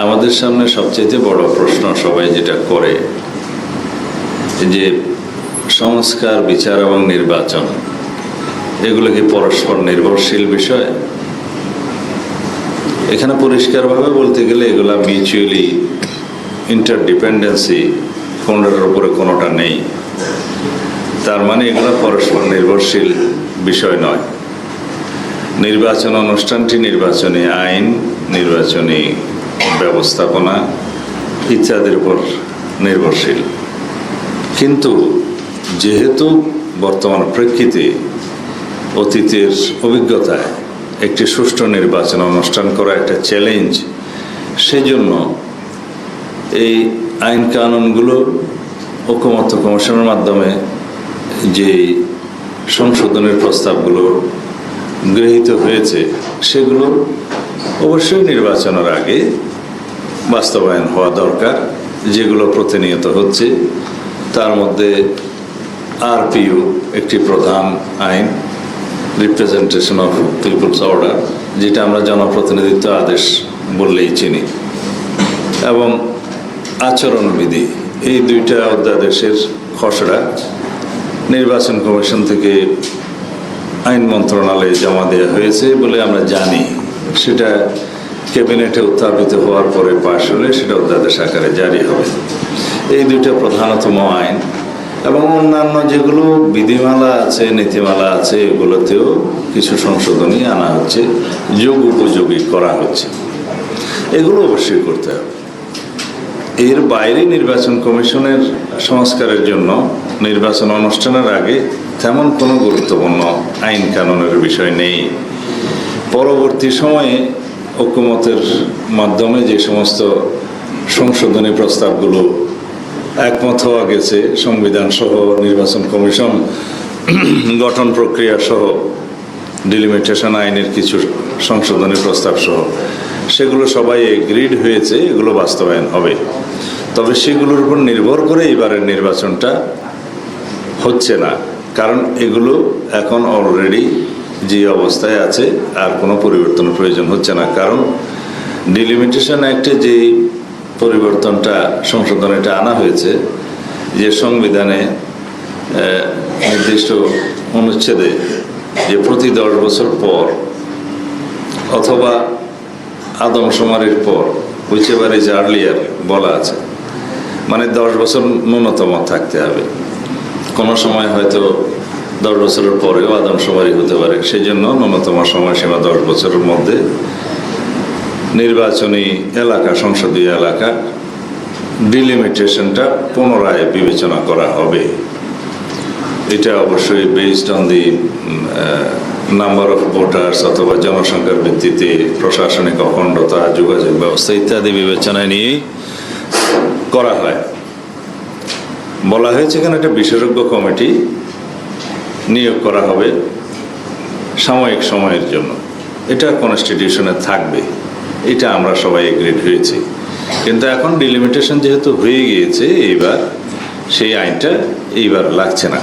আমাদের সামনে সবচেয়ে বড় প্রশ্ন সবাই যেটা করে যে সংস্কার, বিচার এবং নির্বাচন এগুলো কি পরস্পর নির্ভরশীল বিষয়? এখানে পরিষ্কারভাবে বলতে গেলে এগুলা মিউচুয়ালি ইন্টারডিপেন্ডেন্সি, কোনটার উপরে কোনোটা নেই। তার মানে এগুলো পরস্পর নির্ভরশীল বিষয় নয়। নির্বাচন অনুষ্ঠানটি নির্বাচনী আইন, নির্বাচনী ব্যবস্থাপনা ইত্যাদির উপর নির্ভরশীল। কিন্তু যেহেতু বর্তমান প্রেক্ষিতে অতীতের অভিজ্ঞতায় একটি সুষ্ঠু নির্বাচন অনুষ্ঠান করা একটা চ্যালেঞ্জ, সেজন্য এই আইন কানুনগুলো ঐকমত্য কমিশনের মাধ্যমে যে সংশোধনের প্রস্তাবগুলো গৃহীত হয়েছে সেগুলো অবশ্যই নির্বাচনের আগে বাস্তবায়ন হওয়া দরকার। যেগুলো প্রতিনিয়ত হচ্ছে তার মধ্যে আরপিইউ একটি প্রধান আইন, রিপ্রেজেন্টেশন অফ পিপলস অর্ডার, যেটা আমরা জনপ্রতিনিধিত্ব আদেশ বললেই চিনি, এবং আচরণবিধি, এই দুইটা অধ্যাদেশের খসড়া নির্বাচন কমিশন থেকে আইন মন্ত্রণালয়ে জমা দেওয়া হয়েছে বলে আমরা জানি। সেটা ক্যাবিনেটে উত্থাপিত হওয়ার পরে পাশ হলে সেটা অধ্যাদেশ আকারে জারি হবে। এই দুইটা প্রধানতম আইন, এবং অন্যান্য যেগুলো বিধিমালা আছে, নীতিমালা আছে, এগুলোতেও কিছু সংশোধনী আনা হচ্ছে, যোগ উপযোগী করা হচ্ছে। এগুলো অবশ্যই করতে হবে। এর বাইরে নির্বাচন কমিশনের সংস্কারের জন্য নির্বাচন অনুষ্ঠানের আগে তেমন কোনো গুরুত্বপূর্ণ আইন কানুনের বিষয় নেই। পরবর্তী সময়ে ঐকমত্যের মাধ্যমে যে সমস্ত সংশোধনী প্রস্তাবগুলো একমত হওয়া গেছে, সংবিধান সহ, নির্বাচন কমিশন গঠন প্রক্রিয়া সহ, ডিলিমিটেশন আইনের কিছু সংশোধনী প্রস্তাব সহ, সেগুলো সবাই এগ্রিড হয়েছে, এগুলো বাস্তবায়ন হবে। তবে সেগুলোর উপর নির্ভর করে এবারের নির্বাচনটা হচ্ছে না, কারণ এগুলো এখন অলরেডি যে অবস্থায় আছে, আর কোনো পরিবর্তনের প্রয়োজন হচ্ছে না। কারণ ডিলিমিটেশন অ্যাক্টে যে পরিবর্তনটা, সংশোধনীটা আনা হয়েছে, যে সংবিধানে নির্দিষ্ট অনুচ্ছেদে যে প্রতি 10 বছর পর অথবা আদমশুমারির পর, হুইচেভার ইজ আর্লিয়ার বলা আছে, মানে 10 বছর ন্যূনতম থাকতে হবে। কোনো সময় হয়তো 10 বছরের পরেও আদমশুমারি হতে পারে, সেই জন্য ন্যূনতম সময়সীমা 10 বছরের মধ্যে নির্বাচনী এলাকা, সংসদীয় এলাকা ডিলিমিটেশনটা পুনরায় বিবেচনা করা হবে। এটা অবশ্যই based on the number of voters অথবা জনসংখ্যার ভিত্তিতে প্রশাসনিক অখণ্ডতা, যোগাযোগ ব্যবস্থা ইত্যাদি বিবেচনায় নিয়েই করা হয়। বলা হয়েছে এখানে একটা বিশেষজ্ঞ কমিটি নিয়োগ করা হবে সাময়িক সময়ের জন্য। এটা কনস্টিটিউশনে থাকবে, এটা আমরা সবাই এগ্রিড হয়েছি। কিন্তু এখন ডিলিমিটেশন যেহেতু হয়ে গিয়েছে, এইবার সেই আইনটা এইবার লাগছে না।